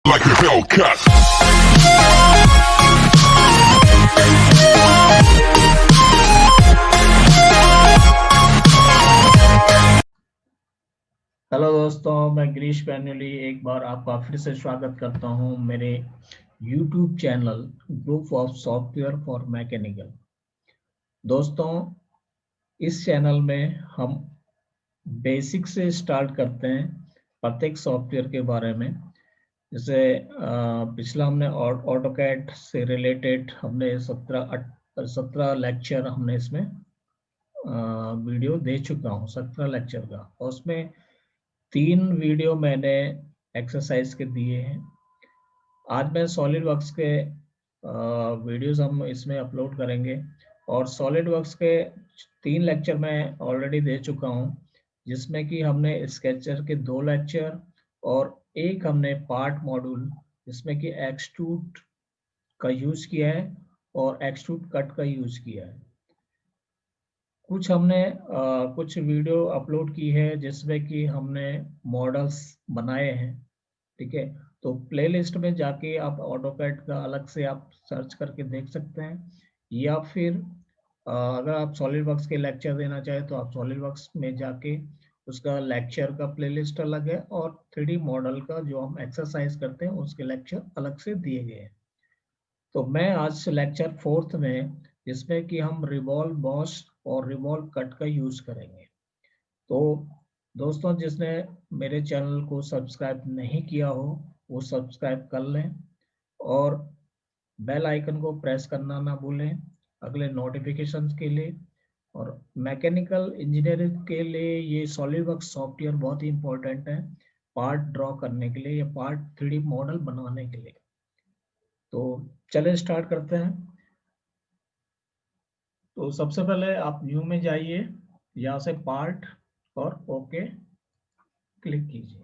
like a Hellcat. Hello दोस्तों, मैं गिरीश पैन्युली एक बार आपका फिर से स्वागत करता हूं मेरे YouTube channel group of software for mechanical. दोस्तों, इस चैनल में हम बेसिक से स्टार्ट करते हैं प्रत्येक सॉफ्टवेयर के बारे में। जैसे पिछला हमने ऑटोकैड से रिलेटेड हमने 17 लेक्चर हमने इसमें वीडियो दे चुका हूँ, 17 लेक्चर का। और उसमें 3 वीडियो मैंने एक्सरसाइज के दिए हैं। आज मैं सॉलिड वर्क्स के वीडियोस हम इसमें अपलोड करेंगे। और सॉलिड वर्क्स के 3 लेक्चर मैं ऑलरेडी दे चुका हूं, जिसमें कि हमने स्केचर के 2 लेक्चर और एक हमने पार्ट मॉड्यूल जिसमें कि एक्सट्रूड का यूज किया है और एक्सट्रूड कट का यूज किया है। कुछ हमने कुछ वीडियो अपलोड की है जिसमें कि हमने मॉडल्स बनाए हैं। ठीक है, तो प्लेलिस्ट में जाके आप ऑटोकैड का अलग से आप सर्च करके देख सकते हैं, या फिर अगर आप सॉलिड वर्क्स के लेक्चर देना चाहें तो आप सॉलिड वर्क्स में जाके उसका लेक्चर का प्लेलिस्ट अलग है और 3D मॉडल का जो हम एक्सरसाइज करते हैं उसके लेक्चर अलग से दिए गए हैं। तो मैं आज लेक्चर 4th में, जिसमें कि हम रिवॉल्व बॉस और रिवॉल्व कट का यूज करेंगे। तो दोस्तों, जिसने मेरे चैनल को सब्सक्राइब नहीं किया हो वो सब्सक्राइब कर लें और बेल आइकन को प्रेस करना ना भूलें अगले नोटिफिकेशंस के लिए। और मैकेनिकल इंजीनियरिंग के लिए ये सॉलिडवर्क्स सॉफ्टवेयर बहुत ही इंपॉर्टेंट है, पार्ट ड्रॉ करने के लिए या पार्ट 3D मॉडल बनाने के लिए। तो चलिए स्टार्ट करते हैं। तो सबसे पहले आप न्यू में जाइए, यहाँ से पार्ट और ओके क्लिक कीजिए।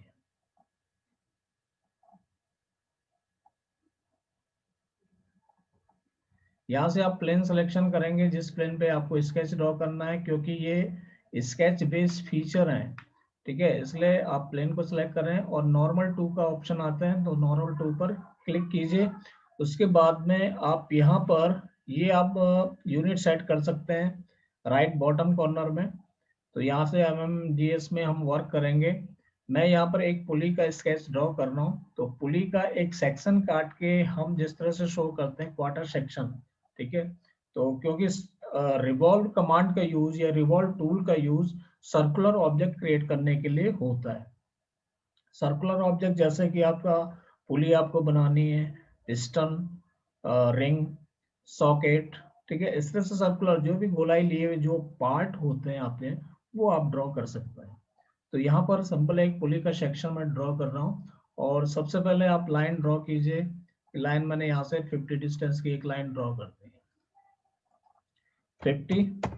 यहाँ से आप प्लेन सिलेक्शन करेंगे जिस प्लेन पे आपको स्केच ड्रॉ करना है, क्योंकि ये स्केच बेस्ड फीचर है। ठीक है, इसलिए आप प्लेन को सिलेक्ट करें और नॉर्मल टू का ऑप्शन आता है तो नॉर्मल टू पर क्लिक कीजिए। उसके बाद में आप यहाँ पर ये आप यूनिट सेट कर सकते हैं राइट बॉटम कॉर्नर में। तो यहाँ से MMGS में हम वर्क करेंगे। मैं यहाँ पर एक पुली का स्केच ड्रॉ कर रहा हूँ। तो पुली का एक सेक्शन काट के हम जिस तरह से शो करते हैं क्वार्टर सेक्शन। ठीक है, तो क्योंकि रिवॉल्व कमांड का यूज या रिवॉल्व टूल का यूज सर्कुलर ऑब्जेक्ट क्रिएट करने के लिए होता है। सर्कुलर ऑब्जेक्ट जैसे कि आपका पुली आपको बनानी है, पिस्टन, रिंग, सॉकेट। ठीक है, इस तरह से सर्कुलर जो भी गोलाई लिए हुए जो पार्ट होते हैं आपके, वो आप ड्रॉ कर सकते हैं। तो यहाँ पर सिंपल एक पुली का सेक्शन मैं ड्रॉ कर रहा हूँ। और सबसे पहले आप लाइन ड्रॉ कीजिए। लाइन मैंने यहाँ से 50 डिस्टेंस की एक लाइन ड्रॉ कर दी है, 50।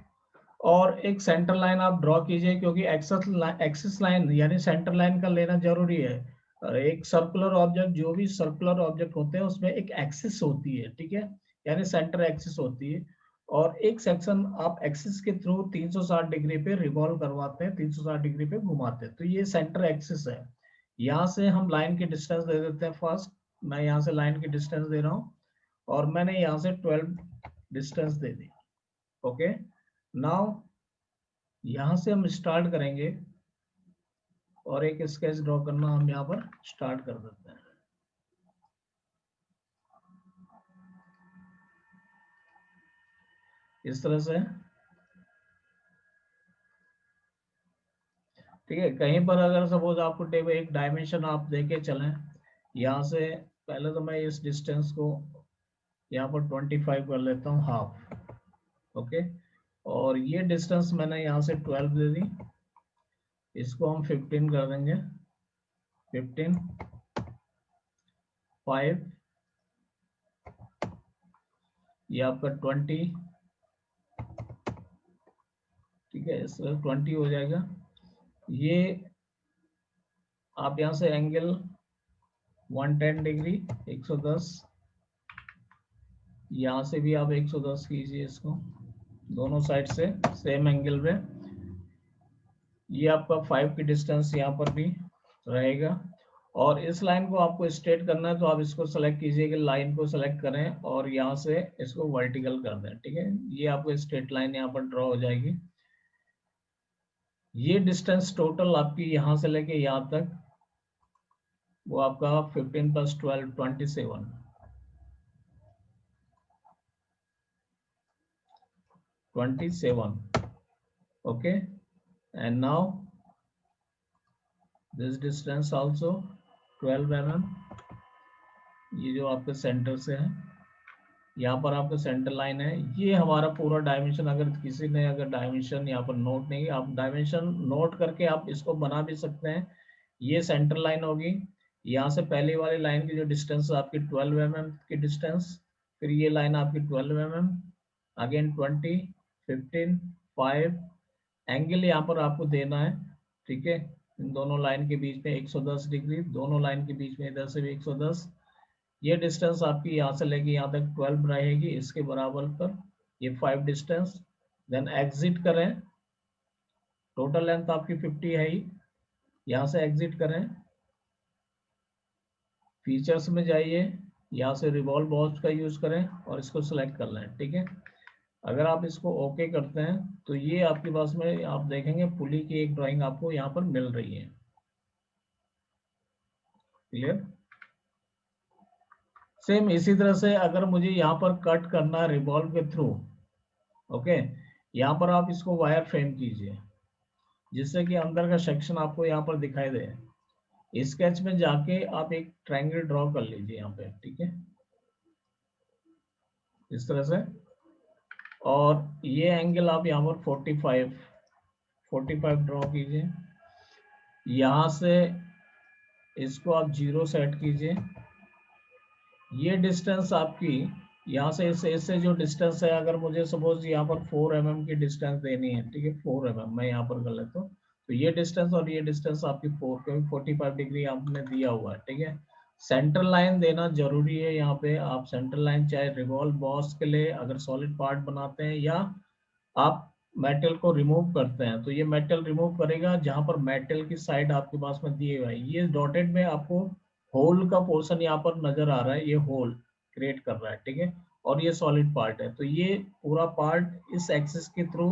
और एक सेंटर लाइन आप ड्रॉ कीजिए, क्योंकि एक्सिस लाइन यानी सेंटर लाइन का लेना जरूरी है। और एक सर्कुलर ऑब्जेक्ट, जो भी सर्कुलर ऑब्जेक्ट होते हैं उसमें एक एक्सिस होती है। ठीक है, यानी सेंटर एक्सिस होती है। और एक सेक्शन आप एक्सिस के थ्रू 360 डिग्री पे रिवॉल्व करवाते हैं, 360 डिग्री पे घुमाते हैं, तो ये सेंटर एक्सिस है। यहाँ से हम लाइन की डिस्टेंस दे देते हैं फर्स्ट। मैं यहाँ से लाइन की डिस्टेंस दे रहा हूँ और मैंने यहाँ से 12 डिस्टेंस दे दी। ओके, नाउ यहाँ से हम स्टार्ट करेंगे और एक स्केच ड्रॉ करना हम यहाँ पर स्टार्ट कर देते हैं। इस तरह से। ठीक है, कहीं पर अगर सपोज आपको टेबल एक डायमेंशन आप देके चलें, यहाँ से पहले तो मैं इस डिस्टेंस को यहाँ पर 25 कर लेता हूँ, हाफ। ओके, और ये डिस्टेंस मैंने यहाँ से 12 दे दी, इसको हम 15 कर देंगे। 15, 5, ये आपका 20। ठीक है, इस 20 हो जाएगा। ये आप यहाँ से एंगल 110 डिग्री, 110, यहाँ से भी आप 110 कीजिए इसको, दोनों साइड से सेम एंगल पे। ये आपका 5 की डिस्टेंस यहाँ पर भी रहेगा। और इस लाइन को आपको स्ट्रेट करना है तो आप इसको सेलेक्ट कीजिए कि लाइन को सेलेक्ट करें और यहाँ से इसको वर्टिकल कर दें, ठीक है। ये आपको स्ट्रेट लाइन यहाँ पर ड्रॉ हो जाएगी। ये डिस्टेंस टोटल आपकी यहाँ से लेके यहाँ तक वो आपका 15 + 12 27 27, okay, and now this distance also 12 mm। ये जो आपके सेंटर से है, यहाँ पर आपका सेंटर लाइन है, ये हमारा पूरा डायमेंशन। अगर किसी ने अगर डायमेंशन यहाँ पर नोट नहीं, आप डायमेंशन नोट करके आप इसको बना भी सकते हैं। ये सेंटर लाइन होगी, यहाँ से पहली वाली लाइन की जो डिस्टेंस आपकी 12 mm की डिस्टेंस, फिर ये लाइन आपकी 12 mm, अगेन 20, 15, 5, एंगल यहाँ पर आपको देना है, ठीक है। इन दोनों लाइन के बीच में 110 डिग्री, दोनों लाइन के बीच में इधर से भी 110। ये डिस्टेंस आपकी यहाँ से लेके यहाँ तक 12 रहेगी, इसके बराबर पर ये 5 डिस्टेंस। देन एग्जिट करें, टोटल लेंथ आपकी 50 है ही, यहाँ से एग्जिट करें, फीचर्स में जाइए, यहाँ से रिवॉल्व बॉक्स का यूज करें और इसको सिलेक्ट कर लें, ठीक है। अगर आप इसको ओके करते हैं तो ये आपके पास में आप देखेंगे पुली की एक ड्राइंग आपको यहाँ पर मिल रही है। क्लियर। सेम इसी तरह से अगर मुझे यहाँ पर कट करना है रिवॉल्व के थ्रू, ओके, यहाँ पर आप इसको वायर फ्रेम कीजिए जिससे कि अंदर का सेक्शन आपको यहाँ पर दिखाई दे। स्केच में जाके आप एक ट्रायंगल ड्रॉ कर लीजिए यहाँ पे, ठीक है, इस तरह से। और ये एंगल आप यहाँ पर 45 ड्रॉ कीजिए। यहाँ से इसको आप 0 सेट कीजिए। ये डिस्टेंस आपकी यहाँ से इससे जो डिस्टेंस है, अगर मुझे सपोज यहाँ पर 4 mm की डिस्टेंस देनी है, ठीक है, 4 mm मैं यहाँ पर कर लेता हूँ, तो ये डिस्टेंस और ये डिस्टेंस आपकी 4, क्योंकि 45 डिग्री आपने दिया हुआ है, ठीक है। सेंटर लाइन देना जरूरी है यहाँ पे। आप सेंटर लाइन चाहे रिवॉल्व बॉस के लिए अगर सॉलिड पार्ट बनाते हैं या आप मेटल को रिमूव करते हैं, तो ये मेटल रिमूव करेगा जहां पर मेटल की साइड आपके पास में दिए हुए है। ये डॉटेड में आपको होल का पोर्शन यहाँ पर नजर आ रहा है, ये होल क्रिएट कर रहा है, ठीक है, और ये सॉलिड पार्ट है। तो ये पूरा पार्ट इस एक्सिस के थ्रू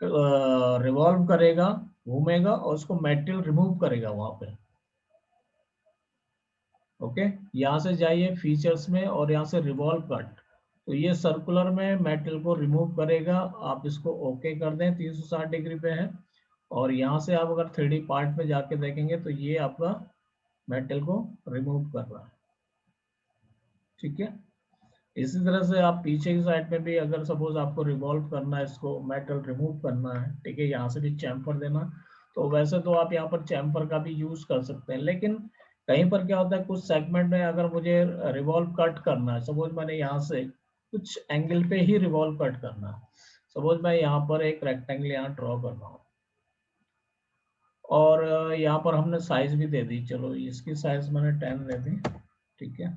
रिवॉल्व करेगा, घूमेगा और उसको मेटल रिमूव करेगा वहां पे। ओके, यहाँ से जाइए फीचर्स में और यहाँ से रिवॉल्व कट, तो ये सर्कुलर में मेटल को रिमूव करेगा। आप इसको ओके कर दें, 360 डिग्री पे है। और यहाँ से आप अगर 3D पार्ट में जाके देखेंगे तो ये आपका मेटल को रिमूव कर रहा है, ठीक है। इसी तरह से आप पीछे की साइड में भी अगर सपोज आपको रिवॉल्व करना है, इसको मेटल रिमूव करना है, ठीक है, यहाँ से भी चैम्फर देना, तो वैसे तो आप यहाँ पर चैम्फर का भी यूज कर सकते हैं। लेकिन कहीं पर क्या होता है, कुछ सेगमेंट में अगर मुझे रिवॉल्व कट करना है, सपोज मैंने यहाँ से कुछ एंगल पे ही रिवॉल्व कट करना है, सपोज मैं यहाँ पर एक रेक्टेंगल यहाँ ड्रॉ कर रहा हूँ और यहाँ पर हमने साइज भी दे दी, चलो इसकी साइज मैंने 10 दे दी, ठीक है।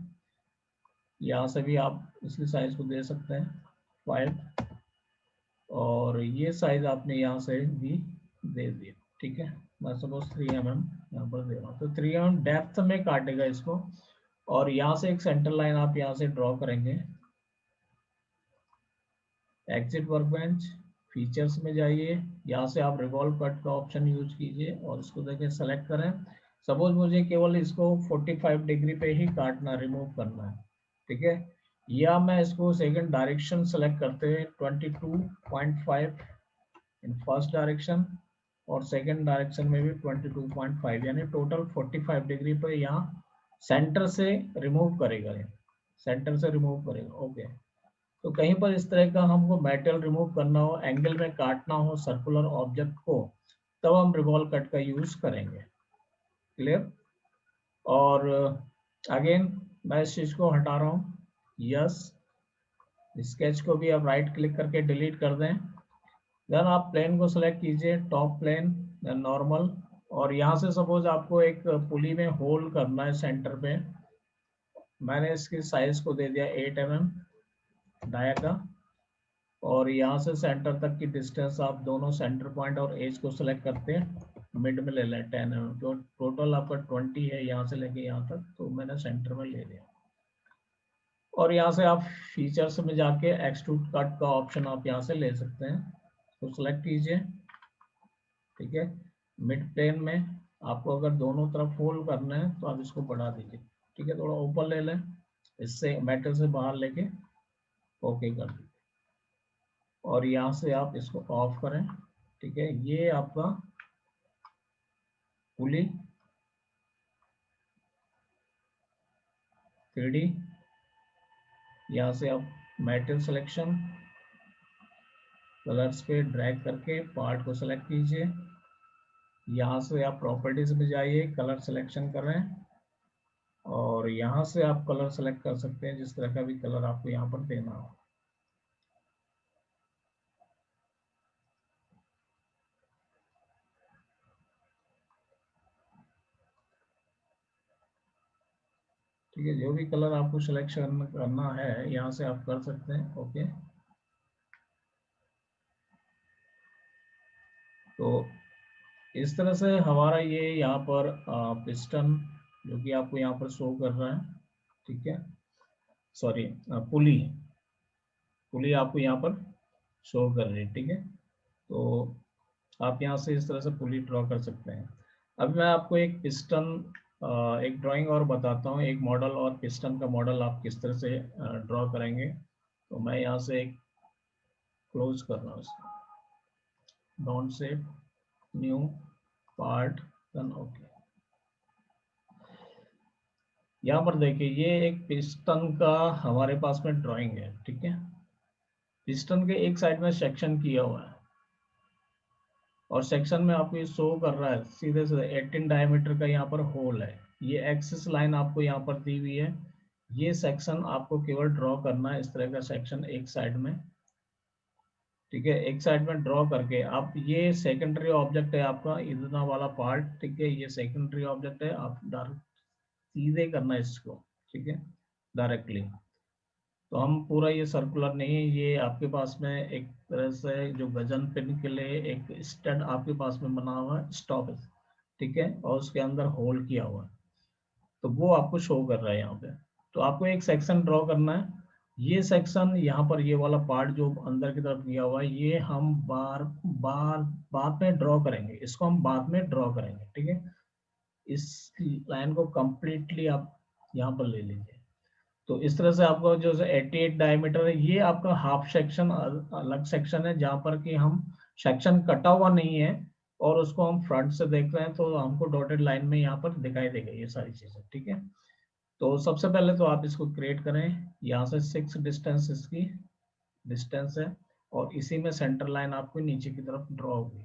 यहाँ से भी आप इसकी साइज को दे सकते हैं 5, और ये साइज आपने यहाँ से भी दे दिया, ठीक है। मैं सपोज 3 mm यहाँ पर दे रहा हूँ, तो 3 mm डेप्थ में काटेगा इसको। और यहाँ से एक सेंटर लाइन आप यहाँ से ड्रॉ करेंगे। एग्जिट वर्कबेंच, फीचर्स में जाइए, यहाँ से आप रिवॉल्व कट का ऑप्शन यूज कीजिए और इसको देखिए सेलेक्ट करें। सपोज मुझे केवल इसको 45 डिग्री पे ही काटना, रिमूव करना है, ठीक है। या मैं इसको सेकंड डायरेक्शन सेलेक्ट करते हुए 22.5 इन फर्स्ट डायरेक्शन और सेकंड डायरेक्शन में भी 22.5, यानी टोटल 45 डिग्री पर यहाँ सेंटर से रिमूव करेगा, सेंटर से रिमूव करेगा, ओके। तो कहीं पर इस तरह का हमको मेटल रिमूव करना हो, एंगल में काटना हो सर्कुलर ऑब्जेक्ट को, तब हम रिवॉल्व कट का यूज करेंगे। क्लियर। और अगेन मैं इस चीज को हटा रहा हूँ, यस। स्केच को भी आप राइट क्लिक करके डिलीट कर दें। देन आप प्लेन को सिलेक्ट कीजिए, टॉप प्लेन, देन नॉर्मल, और यहाँ से सपोज आपको एक पुली में होल करना है सेंटर पे। मैंने इसकी साइज को दे दिया 8 mm डाया का, और यहाँ से सेंटर तक की डिस्टेंस आप दोनों सेंटर पॉइंट और एज को सिलेक्ट करते हैं मिड में ले लें 10 mm, जो टोटल आपका 20 है यहाँ से लेके यहाँ तक, तो मैंने सेंटर में ले लिया। और यहाँ से आप फीचर्स में जाके एक्सट्रूड कट का ऑप्शन आप यहाँ से ले सकते हैं, तो सेलेक्ट कीजिए। ठीक है, मिड प्लेन में आपको अगर दोनों तरफ फोल्ड करना है तो आप इसको बढ़ा दीजिए। ठीक है, थोड़ा ऊपर ले लें, इससे मेटल से बाहर लेके ओके कर दीजिए, और यहाँ से आप इसको ऑफ करें। ठीक है, ये आपका पुली 3D, यहाँ से आप मेटल सिलेक्शन कलर्स पे ड्रैग करके पार्ट को सिलेक्ट कीजिए। यहाँ से आप प्रॉपर्टीज में जाइए, कलर सिलेक्शन करें, और यहाँ से आप कलर सेलेक्ट कर सकते हैं जिस तरह का भी कलर आपको यहाँ पर देना हो। ठीक है, जो भी कलर आपको सिलेक्शन करना है यहाँ से आप कर सकते हैं। ओके, तो इस तरह से हमारा ये यहाँ पर पिस्टन जो कि आपको यहाँ पर शो कर रहा है। ठीक है, सॉरी, पुली पुली आपको यहाँ पर शो कर रही है। ठीक है, तो आप यहाँ से इस तरह से पुली ड्रॉ कर सकते हैं। अब मैं आपको एक पिस्टन एक ड्राइंग और बताता हूँ, एक मॉडल और पिस्टन का मॉडल आप किस तरह से ड्रॉ करेंगे। तो मैं यहाँ से एक क्लोज कर रहा हूँ इसको, dot set new part, then okay. यहाँ पर देखिए, ये एक पिस्टन का हमारे पास में ड्राइंग है। ठीक है, पिस्टन के एक साइड में सेक्शन किया हुआ है, और सेक्शन में आपको ये शो कर रहा है सीधे सीधे 18 डायमीटर का यहाँ पर होल है। ये एक्सिस लाइन आपको यहाँ पर दी हुई है। ये सेक्शन आपको केवल ड्रॉ करना है, इस तरह का सेक्शन एक साइड में। ठीक है, एक साइड में ड्रॉ करके आप, ये सेकेंडरी ऑब्जेक्ट है आपका इतना वाला पार्ट। ठीक है, ये सेकेंडरी ऑब्जेक्ट है, आप डायरेक्ट सीधे करना है इसको। ठीक है, डायरेक्टली। तो हम पूरा ये सर्कुलर नहीं है, ये आपके पास में एक तरह से जो गजन पिन के लिए एक स्टड आपके पास में बना हुआ है, स्टॉप है। ठीक है, और उसके अंदर होल किया हुआ है, तो वो आपको शो कर रहा है यहाँ पे। तो आपको एक सेक्शन ड्रॉ करना है। ये सेक्शन यहाँ पर, ये वाला पार्ट जो अंदर की तरफ दिया हुआ है, ये हम बार बार बाद में ड्रॉ करेंगे, इसको हम बाद में ड्रॉ करेंगे। ठीक है, इस लाइन को कंप्लीटली आप यहाँ पर ले लीजिए। तो इस तरह से आपको जो 88 डायमीटर है, ये आपका हाफ सेक्शन अलग सेक्शन है, जहाँ पर कि हम सेक्शन कटा हुआ नहीं है, और उसको हम फ्रंट से देख रहे हैं तो हमको डॉटेड लाइन में यहाँ पर दिखाई देगा ये सारी चीजें। ठीक है, तो सबसे पहले तो आप इसको क्रिएट करें। यहाँ से 6 डिस्टेंस इसकी डिस्टेंस है, और इसी में सेंटर लाइन आपको नीचे की तरफ ड्रॉ होगी।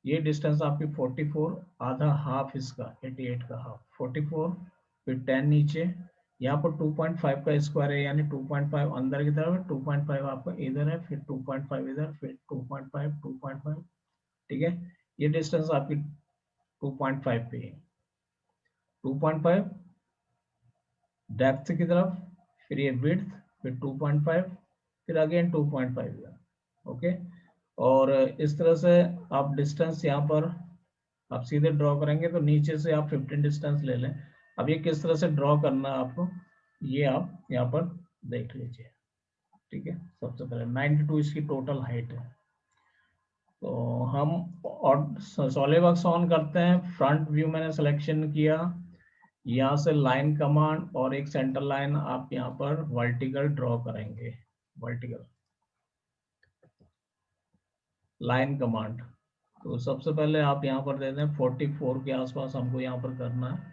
ये डिस्टेंस आपकी 44, आधा हाफ इसका 88 का हाफ 44, फिर 10 नीचे। यहाँ पर 2.5 का स्क्वायर है, यानी 2.5 अंदर की तरफ है, 2.5 आपका इधर है, फिर 2.5 इधर, फिर 2.5 2.5। ठीक है, ये डिस्टेंस आपकी 2.5 पे है। 2.5 डेप्थ की तरफ, फिर ये विड्थ, फिर 2.5, फिर अगेन 2.5। ओके, और इस तरह से आप डिस्टेंस यहाँ पर आप सीधे ड्रॉ करेंगे, तो नीचे से आप 15 डिस्टेंस ले लें। अब ये किस तरह से ड्रॉ करना है आपको, ये आप यहाँ पर देख लीजिए। ठीक है, सबसे पहले 92 इसकी टोटल हाइट है। तो हम और सॉलिडवर्क्स ऑन करते हैं। फ्रंट व्यू मैंने सिलेक्शन किया, यहाँ से लाइन कमांड और एक सेंटर लाइन आप यहाँ पर वर्टिकल ड्रॉ करेंगे। वर्टिकल लाइन कमांड, तो सबसे पहले आप यहाँ पर दे दें 44 के आसपास हमको यहाँ पर करना है,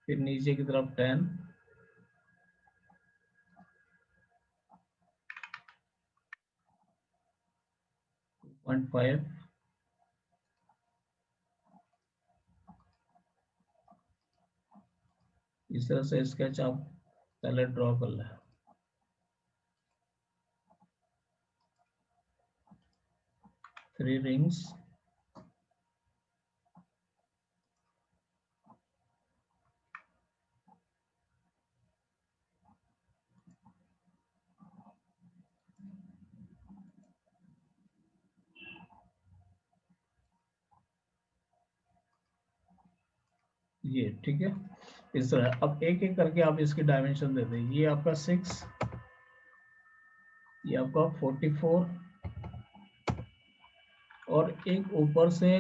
फिर नीचे की तरफ 10, 2.5, इस तरह से स्केच आप पहले ड्रॉ कर लें। 3 रिंग्स, ये ठीक है। इस तरह अब एक एक करके आप इसकी डायमेंशन दे दें। ये आपका 6, ये आपका 44, और एक ऊपर से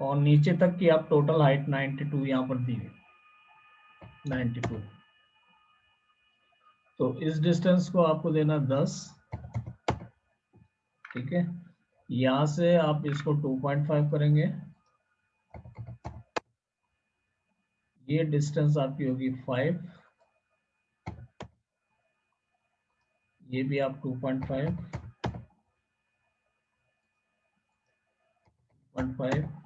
और नीचे तक की आप टोटल हाइट 92 यहाँ पर दी है, 92। तो इस डिस्टेंस को आपको देना 10, ठीक है। यहाँ से आप इसको 2.5 करेंगे, ये डिस्टेंस आपकी होगी 5, ये भी आप 2.5, 2.5,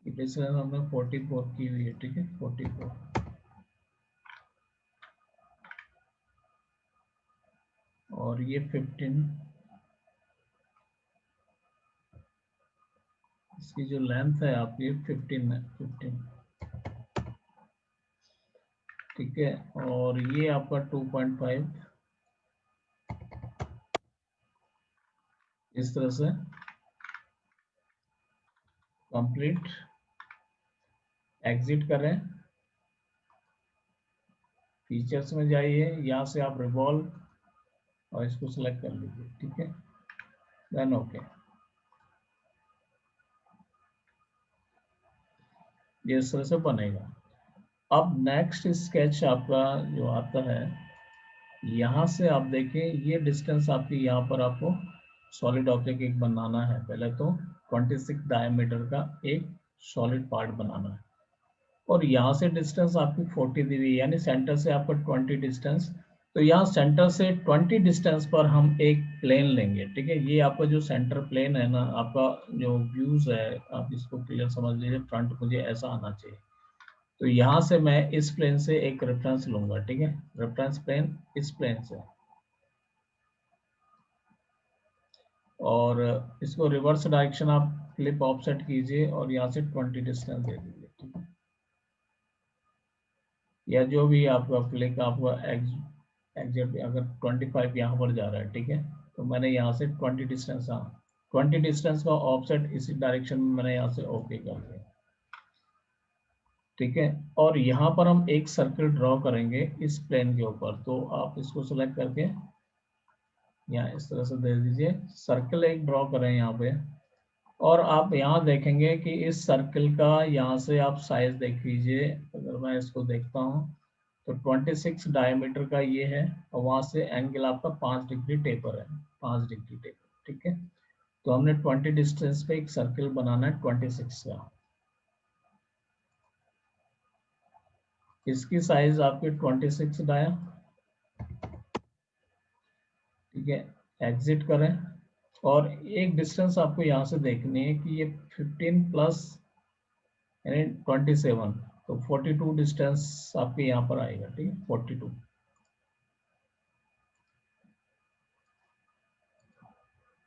डिस्टेंस हमने 44 की हुई है, ठीक है, 44। और ये 15, इसकी जो लेंथ है आपकी 15 है, 15, ठीक है। और ये आपका 2.5, इस तरह से कंप्लीट। एग्जिट करें, फीचर्स में जाइए, यहाँ से आप रिवॉल्व और इसको सेलेक्ट कर लीजिए, ठीक है, देन ओके। ये इस तरह से बनेगा। अब नेक्स्ट स्केच आपका जो आता है, यहाँ से आप देखें ये डिस्टेंस आपकी, यहाँ पर आपको सॉलिड ऑब्जेक्ट एक बनाना है। पहले तो 26 डायमीटर का एक सॉलिड पार्ट बनाना है, और यहाँ से डिस्टेंस आपकी 40 दी हुई है, यानी सेंटर से आपका 20 डिस्टेंस। तो यहाँ सेंटर से 20 डिस्टेंस पर हम एक प्लेन लेंगे, ठीक है। ये आपका जो सेंटर प्लेन है ना, आपका जो व्यूज है, आप इसको क्लियर समझ लीजिए। फ्रंट मुझे ऐसा आना चाहिए, तो यहाँ से मैं इस प्लेन से एक रेफरेंस लूंगा, ठीक है, रेफरेंस प्लेन इस प्लेन से, और इसको रिवर्स डायरेक्शन आप क्लिप ऑफसेट कीजिए और यहाँ से 20 डिस्टेंस दे दीजिए, ठीक है। या जो भी आपका क्लिक आपका एग्जिट, अगर 25 यहाँ पर जा रहा है, ठीक है, तो मैंने यहाँ से 20 डिस्टेंस, हाँ 20 डिस्टेंस का ऑफसेट इसी डायरेक्शन में मैंने यहाँ से ओके कर दिया, ठीक है। और यहाँ पर हम एक सर्कल ड्रॉ करेंगे इस प्लेन के ऊपर, तो आप इसको सेलेक्ट करके यहाँ इस तरह से दे दीजिए, सर्कल एक ड्रॉ करें यहाँ पे। और आप यहाँ देखेंगे कि इस सर्कल का यहाँ से आप साइज देख लीजिए। अगर मैं इसको देखता हूँ तो 26 डायमीटर का ये है, और वहाँ से एंगल आपका 5 डिग्री टेपर है, 5 डिग्री टेपर, ठीक है। तो हमने 20 डिस्टेंस पे एक सर्कल बनाना है 26 का। इसकी साइज आपकी 26 डाया, ठीक है। एग्जिट करें, और एक डिस्टेंस आपको यहाँ से देखनी है कि ये 15 प्लस यानी 27, तो 42 डिस्टेंस आपके यहाँ पर आएगा, ठीक है, 42,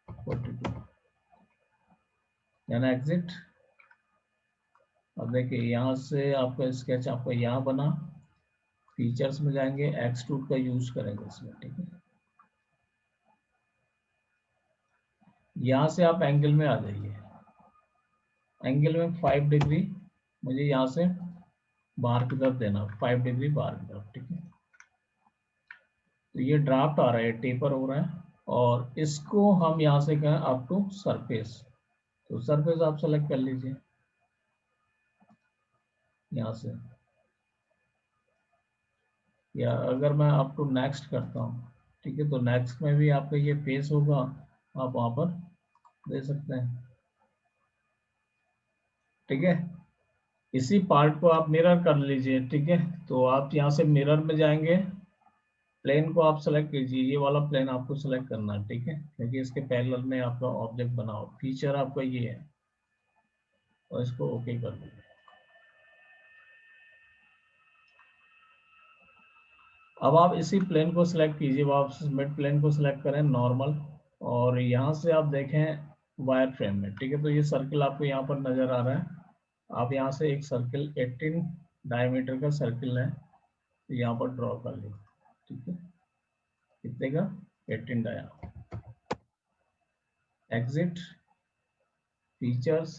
42, यानी एग्जिट। अब देखिए यहाँ से आपका स्केच आपका यहाँ बना, फीचर्स में जाएंगे, एक्सट्रूड का यूज करेंगे इसमें, ठीक है। यहाँ से आप एंगल में आ जाइए, एंगल में 5 डिग्री मुझे यहाँ से बाहर की तरफ देना, 5 डिग्री बाहर की तरफ, ठीक है। तो ये ड्राफ्ट आ रहा है, टेपर हो रहा है, और इसको हम यहाँ से कहें अप टू सरफेस, तो सरफेस आप सेलेक्ट कर लीजिए यहाँ से। या अगर मैं अप टू नेक्स्ट करता हूँ, ठीक है, तो नेक्स्ट में भी आपका ये फेस होगा, आप वहाँ पर दे सकते हैं, ठीक है। इसी पार्ट को आप मिरर कर लीजिए, ठीक है। तो आप यहाँ से मिरर में जाएंगे, प्लेन को आप सेलेक्ट कीजिए, ये वाला प्लेन आपको सेलेक्ट करना है, ठीक है, क्योंकि इसके पैरेलल में आपका ऑब्जेक्ट बना हो। फीचर आपका ये है, और इसको ओके कर दीजिए। अब आप इसी प्लेन को सिलेक्ट कीजिए, वापस मिड प्लेन को सिलेक्ट करें नॉर्मल, और यहाँ से आप देखें वायर फ्रेम में, ठीक है। तो ये सर्किल आपको यहाँ पर नजर आ रहा है। आप यहाँ से एक सर्किल 18 डायमीटर का सर्किल है, तो यहाँ पर ड्रॉ कर लीजिए, ठीक है। कितने का? 18 dia. Exit, features,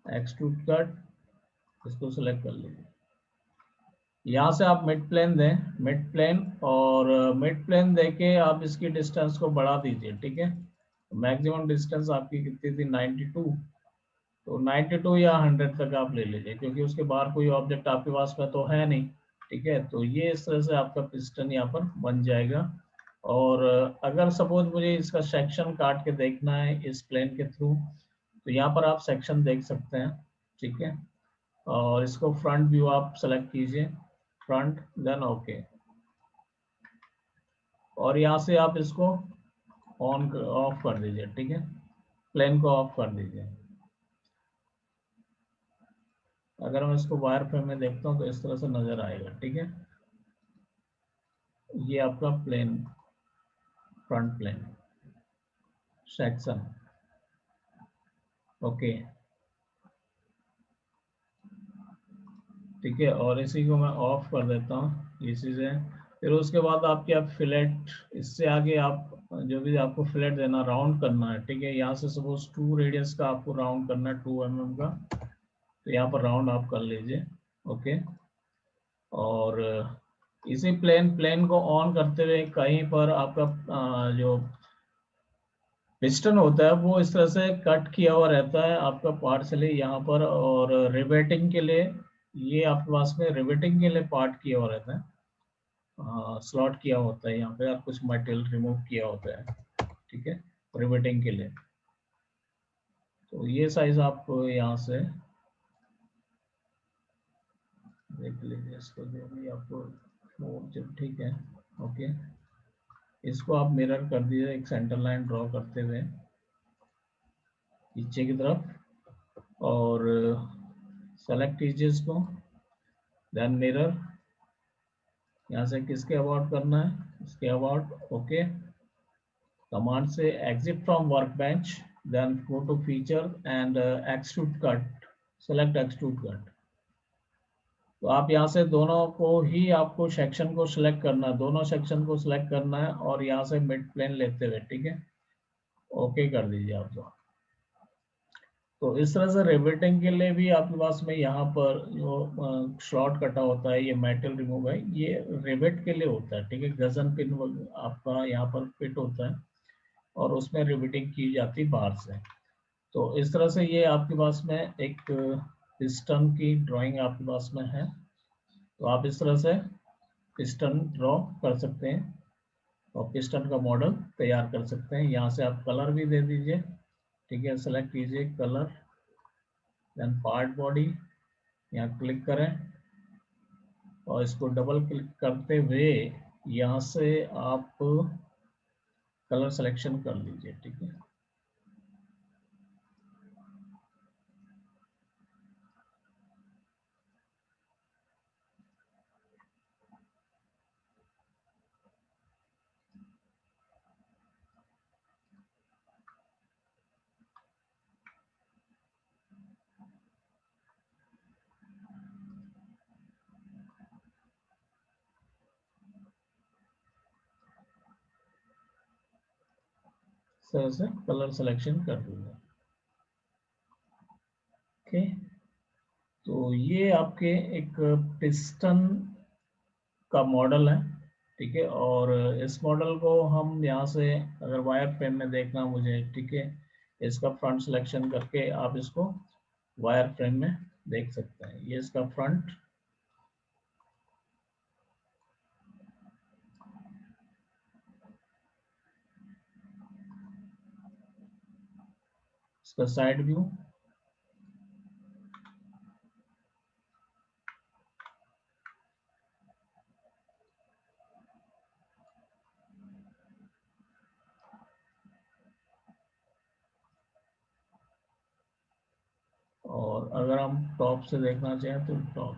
extrude cut, इसको सिलेक्ट कर लीजिए। यहाँ से आप मिड प्लेन दें, मिड प्लेन, और मिड प्लेन देके आप इसकी डिस्टेंस को बढ़ा दीजिए, ठीक है। मैक्सिमम डिस्टेंस आपकी कितनी थी? 92। तो 92 या 100 तक आप ले लीजिए, क्योंकि उसके बाहर कोई ऑब्जेक्ट आपके पास में तो है नहीं, ठीक है। तो ये इस तरह से आपका पिस्टन यहाँ पर बन जाएगा। और अगर सपोज मुझे इसका सेक्शन काट के देखना है इस प्लेन के थ्रू, तो यहाँ पर आप सेक्शन देख सकते हैं, ठीक है। और इसको फ्रंट व्यू आप सेलेक्ट कीजिए, फ्रंट, देन ओके। और यहाँ से आप इसको ऑन ऑफ कर दीजिए, ठीक है। प्लेन को ऑफ कर दीजिए। अगर मैं इसको वायर फ्रेम में देखता हूँ तो इस तरह से नजर आएगा, ठीक है। ये आपका plane, front plane section, okay, ठीक है। और इसी को मैं ऑफ कर देता हूँ, ये चीज़ें। फिर उसके बाद आपके आप फिलेट, इससे आगे आप जो भी आपको फिलेट देना, राउंड करना है, ठीक है। यहाँ से सपोज 2 रेडियस का आपको राउंड करना है, 2 mm का, तो यहाँ पर राउंड आप कर लीजिए, ओके। और इसी प्लेन को ऑन करते हुए कहीं पर आपका जो पिस्टन होता है वो इस तरह से कट किया हुआ रहता है आपका पार्शली यहाँ पर। और रिवेटिंग के लिए, ये आपके पास में रिवेटिंग के लिए पार्ट किया हुआ रहता है, स्लॉट किया होता है यहाँ पे, और कुछ मटेरियल रिमूव किया होता है, ठीक है, रिवेटिंग के लिए। तो ये साइज आप यहाँ से देख लीजिए, इसको जो भी आपको जब, ठीक है, ओके। इसको आप मिरर कर दीजिए, एक सेंटर लाइन ड्रॉ करते हुए पीछे की तरफ, और सेलेक्ट कीजिए इसको, देन मिरर, यहाँ से किसके अबाउट करना है, इसके अबाउट, ओके। कमांड से exit from work bench, then go to feature and extrude cut, select extrude cut. तो आप यहाँ से दोनों को ही, आपको सेक्शन को सिलेक्ट करना है, दोनों सेक्शन को सिलेक्ट करना है, और यहाँ से मिड प्लेन लेते हुए, ठीक है, ओके कर दीजिए आप तो। तो इस तरह से रिवेटिंग के लिए भी आपके पास में यहाँ पर जो स्लॉट कटा होता है, ये मेटल रिमूव है, ये रिवेट के लिए होता है, ठीक है। गजन पिन आपका यहाँ पर फिट होता है, और उसमें रिवेटिंग की जाती है बाहर से। तो इस तरह से ये आपके पास में एक पिस्टन की ड्राइंग आपके पास में है। तो आप इस तरह से पिस्टन ड्रॉ कर सकते हैं, और पिस्टन का मॉडल तैयार कर सकते हैं। यहाँ से आप कलर भी दे दीजिए, ठीक है, सेलेक्ट कीजिए कलर, देन पार्ट बॉडी, यहाँ क्लिक करें, और इसको डबल क्लिक करते हुए यहाँ से आप कलर सिलेक्शन कर लीजिए, ठीक है। इस तरह से कलर सिलेक्शन कर दूंगा, ओके। तो ये आपके एक पिस्टन का मॉडल है, ठीक है। और इस मॉडल को हम यहाँ से, अगर वायर फ्रेम में देखना मुझे, ठीक है, इसका फ्रंट सिलेक्शन करके आप इसको वायर फ्रेम में देख सकते हैं। ये इसका फ्रंट, इसका साइड व्यू, और अगर हम टॉप से देखना चाहें तो टॉप,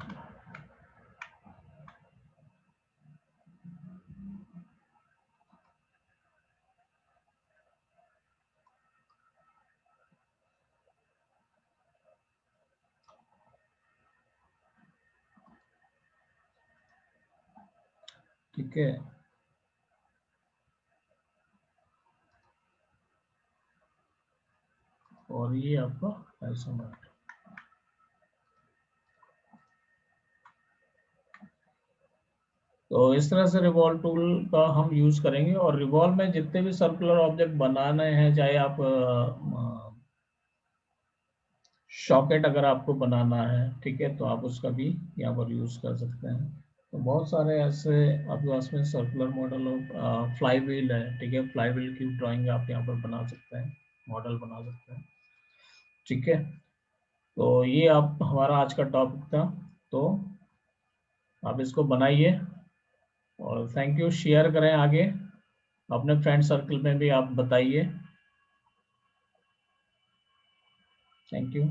ठीक है। और ये आपका आइसोमेट्रिक। तो इस तरह से रिवॉल्व टूल का हम यूज करेंगे, और रिवॉल्व में जितने भी सर्कुलर ऑब्जेक्ट बनाने हैं, चाहे आप शॉकेट अगर आपको बनाना है, ठीक है, तो आप उसका भी यहाँ पर यूज कर सकते हैं। तो बहुत सारे ऐसे आपके पास में सर्कुलर मॉडल और फ्लाई व्हील है, ठीक है, फ्लाई व्हील की ड्राइंग आप यहाँ पर बना सकते हैं, मॉडल बना सकते हैं, ठीक है। तो ये आप हमारा आज का टॉपिक था, तो आप इसको बनाइए, और थैंक यू। शेयर करें आगे, अपने फ्रेंड सर्कल में भी आप बताइए। Thank you.